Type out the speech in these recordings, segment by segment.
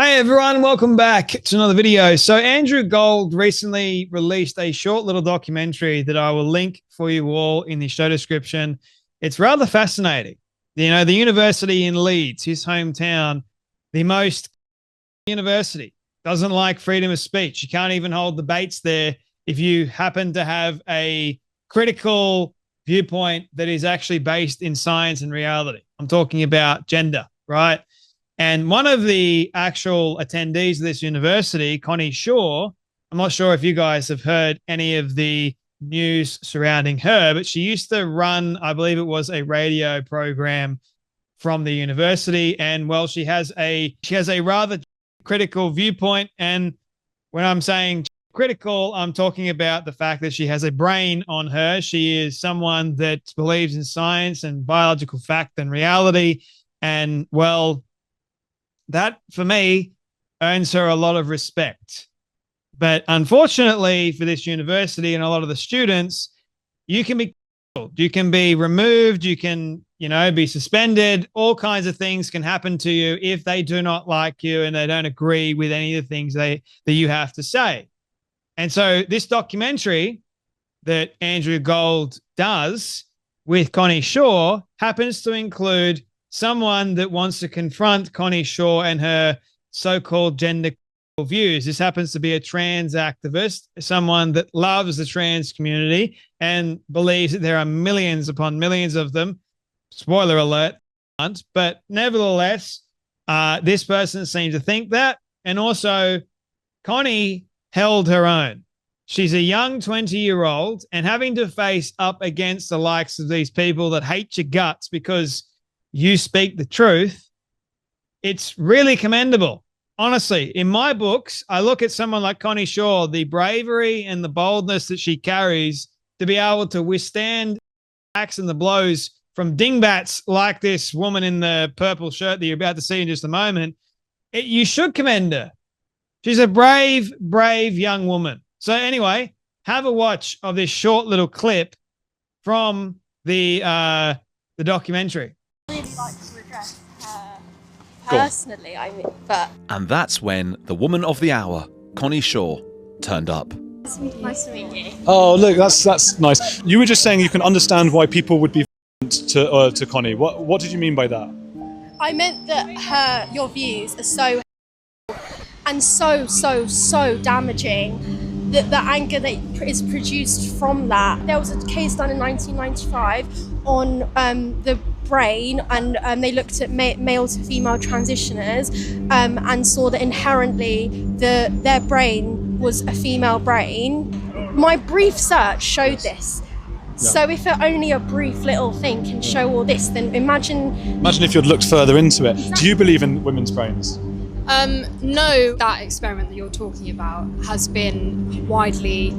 Hey everyone, welcome back to another video. So Andrew Gold recently released a short little documentary that I will link for you all in the show description. It's rather fascinating. You know, the university in Leeds, his hometown, the most university, doesn't like freedom of speech. You can't even hold debates there if you happen to have a critical viewpoint that is actually based in science and reality. I'm talking about gender, right? And one of the actual attendees of this university, Connie Shaw, I'm not sure if you guys have heard any of the news surrounding her, but she used to run, I believe it was a radio program from the university. And well, she has a rather critical viewpoint. And when I'm saying critical, I'm talking about the fact that she has a brain on her. She is someone that believes in science and biological fact and reality. And well, that, for me, earns her a lot of respect. But unfortunately for this university and a lot of the students, you can be killed, you can be removed, you can, be suspended. All kinds of things can happen to you if they do not like you and they don't agree with any of the things that you have to say. And so this documentary that Andrew Gold does with Connie Shaw happens to include someone that wants to confront Connie Shaw and her so-called gender views. This happens to be a trans activist, someone that loves the trans community and believes that there are millions upon millions of them. Spoiler alert, but nevertheless, this person seems to think that. And also, Connie held her own. She's a young 20-year-old and having to face up against the likes of these people that hate your guts because you speak the truth, it's really commendable. Honestly, in my books, I look at someone like Connie Shaw, the bravery and the boldness that she carries to be able to withstand the attacks and the blows from dingbats like this woman in the purple shirt that you're about to see in just a moment. You should commend her. She's a brave, brave young woman. So anyway, have a watch of this short little clip from the documentary. Really like to address her personally, but... And that's when the woman of the hour, Connie Shaw, turned up. Nice to meet you. Oh, look, that's nice. You were just saying you can understand why people would be to Connie. What did you mean by that? I meant that your views are so and so damaging. The anger that is produced from that. There was a case done in 1995 on the brain, and they looked at male to female transitioners and saw that inherently their brain was a female brain. My brief search showed this. Yeah. So if only a brief little thing can show all this, then imagine if you'd looked further into it. Exactly. Do you believe in women's brains? No, that experiment that you're talking about has been widely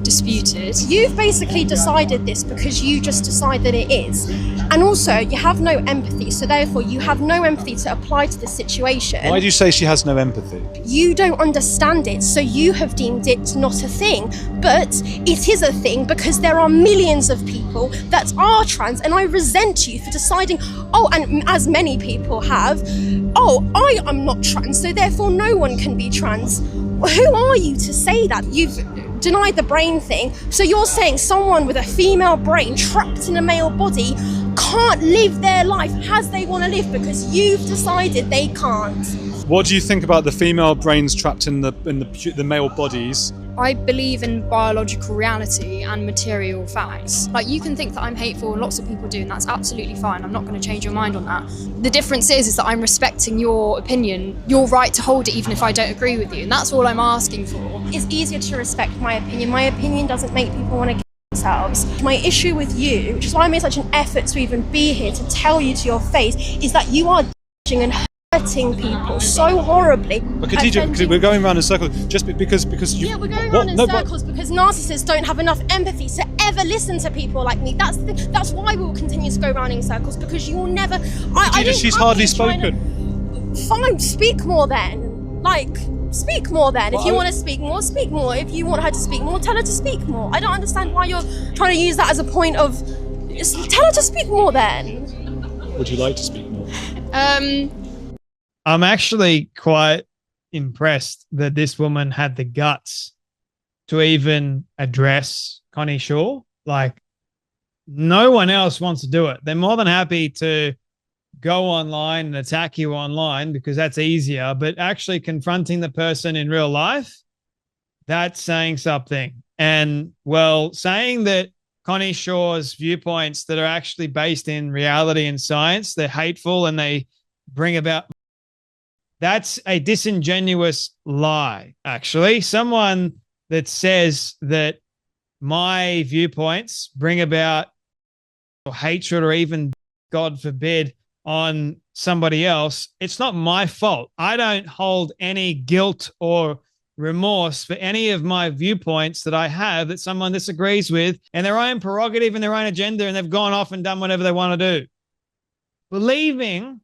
disputed. You've basically decided this because you just decide that it is. And also, you have no empathy, so therefore you have no empathy to apply to the situation. Why do you say she has no empathy? You don't understand it, so you have deemed it not a thing. But it is a thing because there are millions of people that are trans, and I resent you for deciding, and as many people have, I am not trans, so therefore no one can be trans. Who are you to say that? You've denied the brain thing, so you're saying someone with a female brain trapped in a male body can't live their life as they want to live because you've decided they can't. What do you think about the female brains trapped in the male bodies? I believe in biological reality and material facts. Like, you can think that I'm hateful, and lots of people do, and that's absolutely fine. I'm not going to change your mind on that. The difference is that I'm respecting your opinion, your right to hold it even if I don't agree with you, and that's all I'm asking for. It's easier to respect my opinion. My opinion doesn't make people want to kill themselves. My issue with you, which is why I made such an effort to even be here to tell you to your face, is that you are and hurting people so horribly. But Khadija, we're going around in circles just because you... Yeah, we're going around in circles because narcissists don't have enough empathy to ever listen to people like me. That's why we will continue to go around in circles, because you will never... She's hardly spoken. Fine, speak more then. Speak more then. If you want to speak more, speak more. If you want her to speak more, tell her to speak more. I don't understand why you're trying to use that as a point of... Tell her to speak more then. Would you like to speak more? I'm actually quite impressed that this woman had the guts to even address Connie Shaw. Like, no one else wants to do it. They're more than happy to go online and attack you online because that's easier, but actually confronting the person in real life, that's saying something. And, well, saying that Connie Shaw's viewpoints that are actually based in reality and science, they're hateful and they bring about, that's a disingenuous lie, actually. Someone that says that my viewpoints bring about hatred or even, God forbid, on somebody else, it's not my fault. I don't hold any guilt or remorse for any of my viewpoints that I have that someone disagrees with, and their own prerogative and their own agenda, and they've gone off and done whatever they want to do. Believing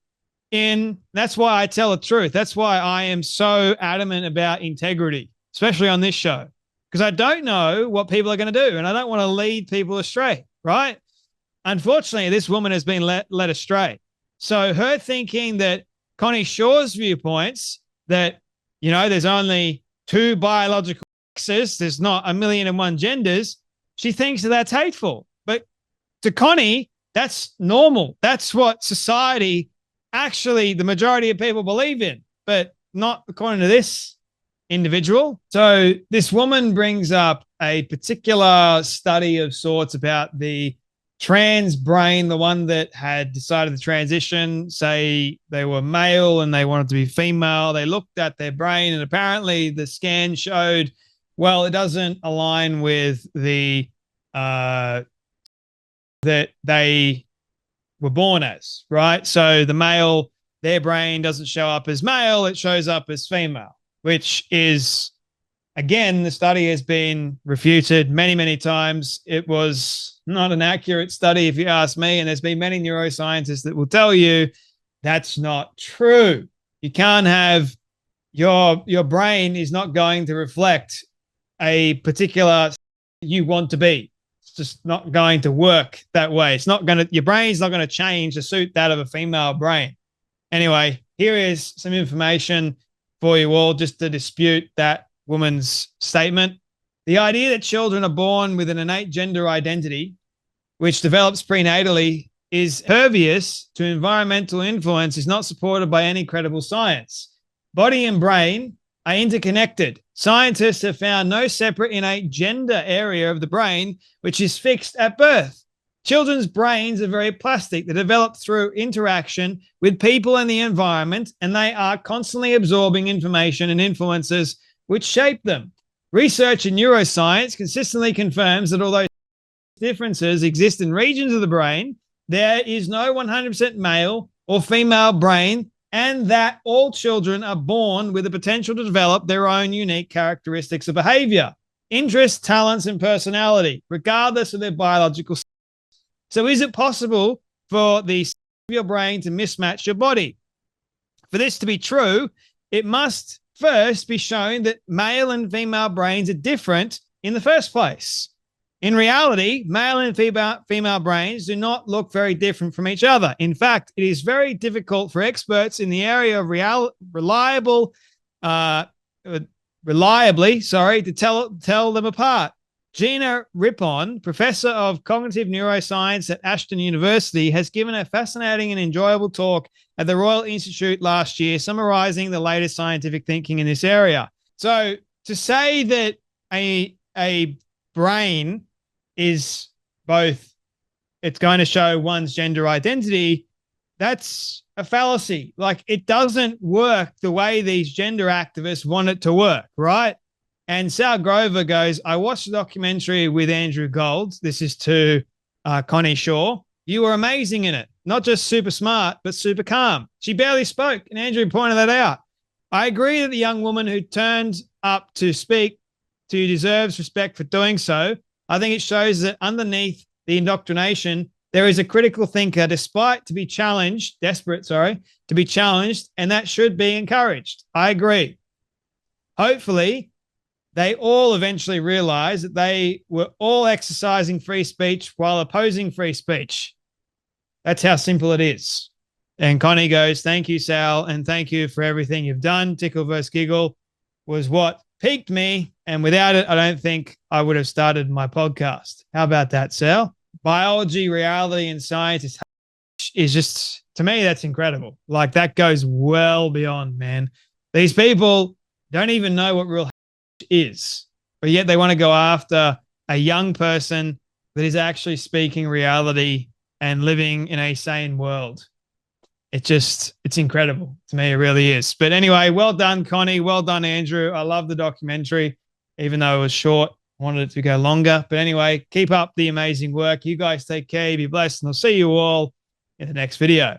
in, that's why I tell the truth. That's why I am so adamant about integrity, especially on this show, because I don't know what people are going to do, and I don't want to lead people astray, right? Unfortunately, this woman has been led astray. So her thinking that Connie Shaw's viewpoints, that, you know, there's only two biological sexes, there's not 1,000,001 genders, she thinks that that's hateful. But to Connie, that's normal. That's what society, actually, the majority of people believe in, but not according to this individual. So this woman brings up a particular study of sorts about the trans brain, the one that had decided to transition, say they were male and they wanted to be female. They looked at their brain and apparently the scan showed, well, it doesn't align with the that they were born as, right? So the male, their brain doesn't show up as male, it shows up as female, which is, again, the study has been refuted many, many times. It was not an accurate study, if you ask me, and there's been many neuroscientists that will tell you that's not true. You can't have your brain is not going to reflect a particular you want to be. It's just not going to work that way. It's not going to, your brain's not going to change to suit that of a female brain. Anyway, here is some information for you all just to dispute that woman's statement. The idea that children are born with an innate gender identity, which develops prenatally, is pervious to environmental influence, is not supported by any credible science. Body and brain are interconnected. Scientists have found no separate innate gender area of the brain, which is fixed at birth. Children's brains are very plastic. They develop through interaction with people and the environment, and they are constantly absorbing information and influences which shape them. Research in neuroscience consistently confirms that although differences exist in regions of the brain, there is no 100% male or female brain, and that all children are born with the potential to develop their own unique characteristics of behavior, interests, talents, and personality, regardless of their biological sex. So is it possible for the your brain to mismatch your body? For this to be true, it must first be shown that male and female brains are different in the first place. In reality, male and female brains do not look very different from each other. In fact, it is very difficult for experts in the area of reliably to tell them apart. Gina Rippon, professor of cognitive neuroscience at Ashton University, has given a fascinating and enjoyable talk at the Royal Institute last year, summarizing the latest scientific thinking in this area. So to say that a brain is both, it's going to show one's gender identity, that's a fallacy. Like, it doesn't work the way these gender activists want it to work, right? And Sal Grover goes, I watched a documentary with Andrew Gold. This is to Connie Shaw. You were amazing in it. Not just super smart, but super calm. She barely spoke, and Andrew pointed that out. I agree that the young woman who turned up to speak to you deserves respect for doing so. I think it shows that underneath the indoctrination, there is a critical thinker, desperate to be challenged, and that should be encouraged. I agree. Hopefully, they all eventually realize that they were all exercising free speech while opposing free speech. That's how simple it is. And Connie goes, thank you, Sal, and thank you for everything you've done. Tickle versus Giggle was what piqued me, and without it, I don't think I would have started my podcast. How about that, Sal? Biology, reality, and science is just, to me, that's incredible. Like, that goes well beyond, man. These people don't even know what real is, but yet they want to go after a young person that is actually speaking reality and living in a sane world. It's incredible to me. It really is. But anyway, well done, Connie. Well done, Andrew. I love the documentary, even though it was short. I wanted it to go longer. But anyway, keep up the amazing work. You guys take care. Be blessed. And I'll see you all in the next video.